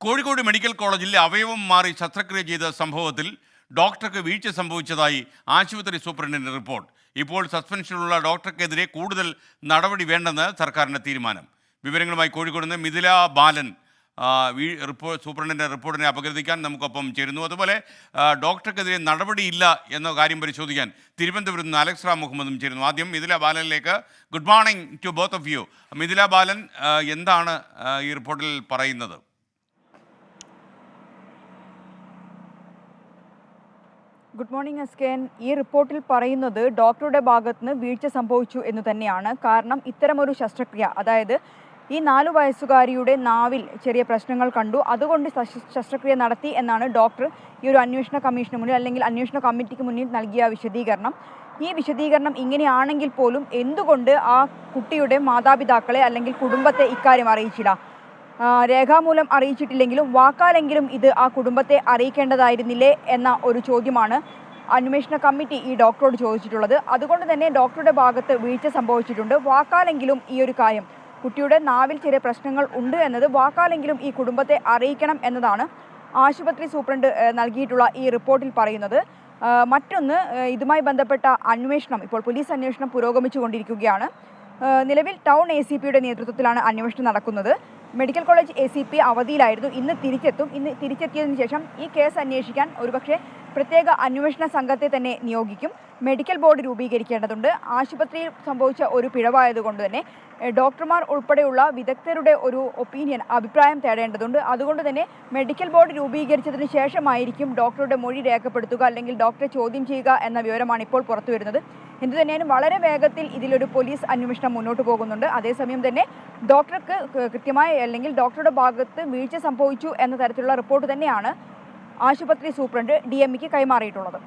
Kozhikode medical കോളേജിൽ അവയവം മാറി ശസ്ത്രക്രിയ ചെയ്ത സംഭവത്തിൽ ഡോക്ടർക്ക് വീഴ്ച സംഭവിച്ചതായി ആശുപത്രി സൂപ്രണ്ടിൻ്റെ റിപ്പോർട്ട്. ഇപ്പോൾ സസ്പെൻഷനിലുള്ള ഡോക്ടർക്കെതിരെ കൂടുതൽ നടപടി വേണ്ടെന്ന് സർക്കാരിൻ്റെ തീരുമാനം. വിവരങ്ങളുമായി കോഴിക്കോട് നിന്ന് മിഥില ബാലൻ സൂപ്രണ്ടിൻ്റെ റിപ്പോർട്ടിനെ അപഗ്രഥിക്കാൻ നമുക്കൊപ്പം ചേരുന്നു. അതുപോലെ ഡോക്ടർക്കെതിരെ നടപടിയില്ല എന്ന കാര്യം പരിശോധിക്കാൻ തിരുവനന്തപുരത്ത് നിന്ന് അലക്സ് റാം മുഹമ്മദും ചേരുന്നു. ആദ്യം മിഥില ബാലനിലേക്ക്. Good morning to both of you. Mithila Balan, എന്താണ് ഈ റിപ്പോർട്ടിൽ പറയുന്നത്? ഗുഡ് മോർണിംഗ് എസ്കേൻ. ഈ റിപ്പോർട്ടിൽ പറയുന്നത് ഡോക്ടറുടെ ഭാഗത്ത് നിന്ന് വീഴ്ച സംഭവിച്ചു എന്ന് തന്നെയാണ്. കാരണം ഇത്തരമൊരു ശസ്ത്രക്രിയ, അതായത് ഈ 4 വയസ്സുകാരിയുടെ നാവിൽ ചെറിയ പ്രശ്നങ്ങൾ കണ്ടു, അതുകൊണ്ട് ശസ്ത്രക്രിയ നടത്തി എന്നാണ് ഡോക്ടർ ഈ ഒരു അന്വേഷണ കമ്മീഷന് മുന്നിൽ അല്ലെങ്കിൽ അന്വേഷണ കമ്മിറ്റിക്ക് മുന്നിൽ നൽകിയ വിശദീകരണം. ഈ വിശദീകരണം ഇങ്ങനെയാണെങ്കിൽ പോലും എന്തുകൊണ്ട് ആ കുട്ടിയുടെ മാതാപിതാക്കളെ അല്ലെങ്കിൽ കുടുംബത്തെ ഇക്കാര്യം അറിയിച്ചില്ല? രേഖാമൂലം അറിയിച്ചിട്ടില്ലെങ്കിലും വാക്കാലെങ്കിലും ഇത് ആ കുടുംബത്തെ അറിയിക്കേണ്ടതായിരുന്നില്ലേ എന്ന ഒരു ചോദ്യമാണ് അന്വേഷണ കമ്മിറ്റി ഈ ഡോക്ടറോട് ചോദിച്ചിട്ടുള്ളത്. അതുകൊണ്ട് തന്നെ ഡോക്ടറുടെ ഭാഗത്ത് വീഴ്ച സംഭവിച്ചിട്ടുണ്ട്. വാക്കാലെങ്കിലും ഈ ഒരു കാര്യം, കുട്ടിയുടെ നാവിൽ ചെറിയ പ്രശ്നങ്ങൾ ഉണ്ട് എന്നത് വാക്കാലെങ്കിലും ഈ കുടുംബത്തെ അറിയിക്കണം എന്നതാണ് ആശുപത്രി സൂപ്രണ്ട് നൽകിയിട്ടുള്ള ഈ റിപ്പോർട്ടിൽ പറയുന്നത്. മറ്റൊന്ന്, ഇതുമായി ബന്ധപ്പെട്ട അന്വേഷണം, ഇപ്പോൾ പോലീസ് അന്വേഷണം പുരോഗമിച്ചുകൊണ്ടിരിക്കുകയാണ്. നിലവിൽ ടൗൺ ACPയുടെ നേതൃത്വത്തിലാണ് അന്വേഷണം നടക്കുന്നത്. Medical college ACP അവധിയിലായിരുന്നു. ഇന്ന് തിരിച്ചെത്തും. ഇന്ന് തിരിച്ചെത്തിയതിനു ശേഷം ഈ കേസ് അന്വേഷിക്കാൻ ഒരുപക്ഷെ പ്രത്യേക അന്വേഷണ സംഘത്തെ തന്നെ നിയോഗിക്കും. മെഡിക്കൽ ബോർഡ് രൂപീകരിക്കേണ്ടതുണ്ട്. ആശുപത്രിയിൽ സംഭവിച്ച ഒരു പിഴവായതുകൊണ്ട് തന്നെ ഡോക്ടർമാർ ഉൾപ്പെടെയുള്ള വിദഗ്ധരുടെ ഒരു അഭിപ്രായം തേടേണ്ടതുണ്ട്. അതുകൊണ്ട് തന്നെ മെഡിക്കൽ ബോർഡ് രൂപീകരിച്ചതിന് ശേഷമായിരിക്കും ഡോക്ടറുടെ മൊഴി രേഖപ്പെടുത്തുക അല്ലെങ്കിൽ ഡോക്ടറെ ചോദ്യം ചെയ്യുക എന്ന വിവരമാണ് ഇപ്പോൾ പുറത്തു വരുന്നത്. എന്തുതന്നെയാലും വളരെ വേഗത്തിൽ ഇതിലൊരു പോലീസ് അന്വേഷണം മുന്നോട്ട് പോകുന്നുണ്ട്. അതേസമയം തന്നെ ഡോക്ടർക്ക് കൃത്യമായ അല്ലെങ്കിൽ ഡോക്ടറുടെ ഭാഗത്ത് വീഴ്ച സംഭവിച്ചു എന്ന തരത്തിലുള്ള റിപ്പോർട്ട് തന്നെയാണ് ആശുപത്രി സൂപ്രണ്ട് DMEക്ക് കൈമാറിയിട്ടുള്ളത്.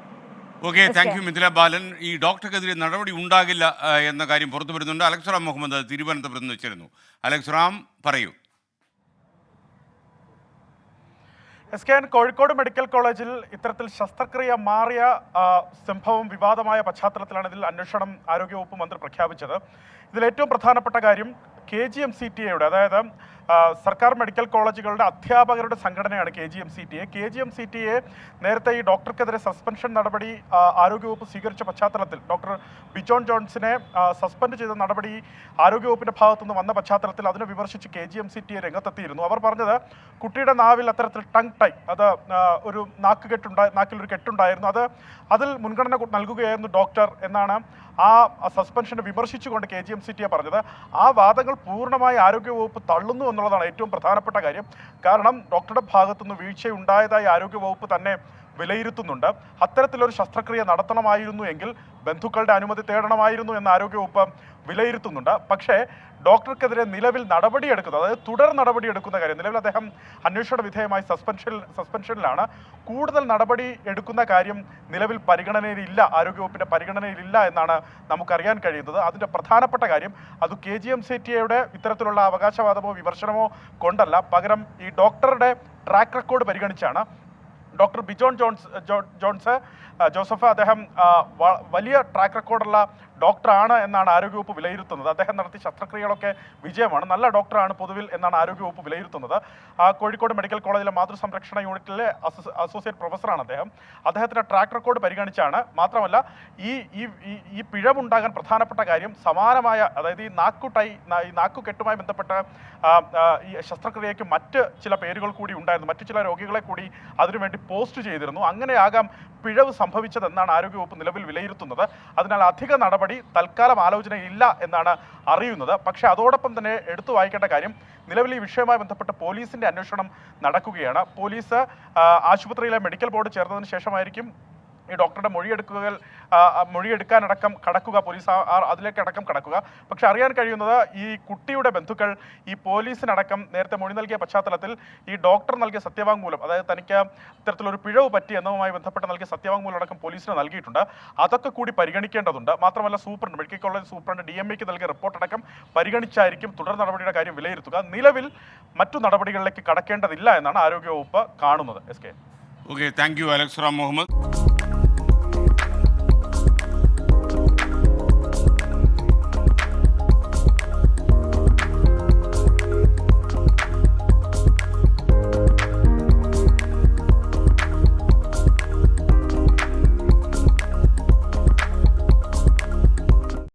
Okay, thank you Mithila Balan. ഈ ഡോക്ടർക്കെതിരെ നടപടി ഉണ്ടാകില്ല എന്ന കാര്യം പുറത്തു വരുന്നുണ്ട്. അലക്സ് റാം മുഹമ്മദ് തിരുവനന്തപുരത്ത് നിന്ന് വെച്ചിരുന്നു. അലക്സ് റാം, പറയൂ. SKN കോഴിക്കോട് മെഡിക്കൽ കോളേജിൽ ഇത്തരത്തിൽ ശസ്ത്രക്രിയ മാറിയ സംഭവം വിവാദമായ പശ്ചാത്തലത്തിലാണ് ഇതിൽ അന്വേഷണം ആരോഗ്യവകുപ്പ് മന്ത്രി പ്രഖ്യാപിച്ചത്. ഇതിൽ ഏറ്റവും പ്രധാനപ്പെട്ട കാര്യം KGM-CTA, അതായത് സർക്കാർ മെഡിക്കൽ കോളേജുകളുടെ അധ്യാപകരുടെ സംഘടനയാണ് KGM-CTA. KGM-CTA നേരത്തെ ഈ ഡോക്ടർക്കെതിരെ സസ്പെൻഷൻ നടപടി ആരോഗ്യവകുപ്പ് സ്വീകരിച്ച പശ്ചാത്തലത്തിൽ ഡോക്ടർ ബിജോൺ ജോൺസിനെ സസ്പെൻഡ് ചെയ്ത നടപടി ആരോഗ്യവകുപ്പിന്റെ ഭാഗത്തുനിന്ന് വന്ന പശ്ചാത്തലത്തിൽ അതിനെ വിമർശിച്ച് KGM-CTA രംഗത്തെത്തിയിരുന്നു. അവർ പറഞ്ഞത് കുട്ടിയുടെ നാവിൽ അത്തരത്തിൽ ടങ് ടൈ, അത് ഒരു നാക്കിലൊരു കെട്ടുണ്ടായിരുന്നു, അതിൽ മുൻഗണന നൽകുകയായിരുന്നു ഡോക്ടർ എന്നാണ് ആ സസ്പെൻഷനെ വിമർശിച്ചുകൊണ്ട് KGM-CTA പറഞ്ഞത്. ആ വാദങ്ങൾ പൂർണ്ണമായി ആരോഗ്യവകുപ്പ് തള്ളുന്നു എന്നുള്ളതാണ് ഏറ്റവും പ്രധാനപ്പെട്ട കാര്യം. കാരണം ഡോക്ടറുടെ ഭാഗത്തുനിന്ന് വീഴ്ചയുണ്ടായതായി ആരോഗ്യവകുപ്പ് തന്നെ വിലയിരുത്തുന്നുണ്ട്. അത്തരത്തിലൊരു ശസ്ത്രക്രിയ നടത്തണമായിരുന്നു എങ്കിൽ ബന്ധുക്കളുടെ അനുമതി തേടണമായിരുന്നു എന്ന് ആരോഗ്യവകുപ്പ് വിലയിരുത്തുന്നുണ്ട്. പക്ഷേ ഡോക്ടർക്കെതിരെ നിലവിൽ നടപടിയെടുക്കുന്നത്, അതായത് തുടർ നടപടിയെടുക്കുന്ന കാര്യം, നിലവിൽ അദ്ദേഹം അന്വേഷണ വിധേയമായി സസ്പെൻഷനിലാണ്. കൂടുതൽ നടപടി എടുക്കുന്ന കാര്യം നിലവിൽ പരിഗണനയിലില്ല, ആരോഗ്യവകുപ്പിന്റെ പരിഗണനയിലില്ല എന്നാണ് നമുക്കറിയാൻ കഴിയുന്നത്. അതിൻ്റെ പ്രധാനപ്പെട്ട കാര്യം അത് KGM-CTA ഇത്തരത്തിലുള്ള അവകാശവാദമോ വിമർശനമോ കൊണ്ടല്ല, പകരം ഈ ഡോക്ടറുടെ ട്രാക്ക് റെക്കോർഡ് പരിഗണിച്ചാണ്. ഡോക്ടർ ബിജോൺ ജോസഫ് അദ്ദേഹം വലിയ ട്രാക്ക് റെക്കോർഡുള്ള ഡോക്ടറാണ് എന്നാണ് ആരോഗ്യവകുപ്പ് വിലയിരുത്തുന്നത്. അദ്ദേഹം നടത്തിയ ശസ്ത്രക്രിയകളൊക്കെ വിജയമാണ്, നല്ല ഡോക്ടറാണ് പൊതുവിൽ എന്നാണ് ആരോഗ്യവകുപ്പ് വിലയിരുത്തുന്നത്. കോഴിക്കോട് മെഡിക്കൽ കോളേജിലെ മാതൃസംരക്ഷണ യൂണിറ്റിലെ അസോസിയേറ്റ് പ്രൊഫസറാണ് അദ്ദേഹം. അദ്ദേഹത്തിൻ്റെ ട്രാക്ക് റെക്കോർഡ് പരിഗണിച്ചാണ്. മാത്രമല്ല ഈ പിഴവുണ്ടാകാൻ പ്രധാനപ്പെട്ട കാര്യം സമാനമായ, അതായത് ഈ നാക്കുകെട്ടുമായി ബന്ധപ്പെട്ട ഈ ശസ്ത്രക്രിയയ്ക്ക് മറ്റ് ചില പേരുകൾ കൂടി ഉണ്ടായിരുന്നു, മറ്റു ചില രോഗികളെ കൂടി അതിനുവേണ്ടി പോസ്റ്റ് ചെയ്തിരുന്നു. അങ്ങനെയാകാം പിഴവ് സംഭവിച്ചതെന്നാണ് ആരോഗ്യവകുപ്പ് നിലവിൽ വിലയിരുത്തുന്നത്. അതിനാൽ അധിക നടപടി തൽക്കാലം ആലോചനയില്ല എന്നാണ് അറിയുന്നത്. പക്ഷേ അതോടൊപ്പം തന്നെ എടുത്തു വായിക്കേണ്ട കാര്യം, നിലവിൽ ഈ വിഷയവുമായി ബന്ധപ്പെട്ട് പോലീസിന്റെ അന്വേഷണം നടക്കുകയാണ്. പോലീസ് ആശുപത്രിയിലെ മെഡിക്കൽ ബോർഡ് ചേർന്നതിന് ശേഷമായിരിക്കും ഈ ഡോക്ടറുടെ മൊഴിയെടുക്കാനടക്കം കടക്കുക, പോലീസ് അതിലേക്കടക്കം കടക്കുക. പക്ഷെ അറിയാൻ കഴിയുന്നത് ഈ കുട്ടിയുടെ ബന്ധുക്കൾ ഈ പോലീസിനടക്കം നേരത്തെ മൊഴി നൽകിയ പശ്ചാത്തലത്തിൽ ഈ ഡോക്ടർ നൽകിയ സത്യവാങ്മൂലം, അതായത് തനിക്ക് ഇത്തരത്തിലൊരു പിഴവ് പറ്റി എന്നതുമായി ബന്ധപ്പെട്ട് നൽകിയ സത്യവാങ്മൂലം അടക്കം പോലീസിന് നൽകിയിട്ടുണ്ട്. അതൊക്കെ കൂടി പരിഗണിക്കേണ്ടതുണ്ട്. മാത്രമല്ല മെഡിക്കൽ കോളേജ് സൂപ്രണ്ട് DMEക്ക് നൽകിയ റിപ്പോർട്ട് അടക്കം പരിഗണിച്ചായിരിക്കും തുടർ നടപടിയുടെ കാര്യം വിലയിരുത്തുക. നിലവിൽ മറ്റു നടപടികളിലേക്ക് കടക്കേണ്ടതില്ല എന്നാണ് ആരോഗ്യവകുപ്പ് കാണുന്നത്. SK. Okay, thank you Alex Ram Muhammad.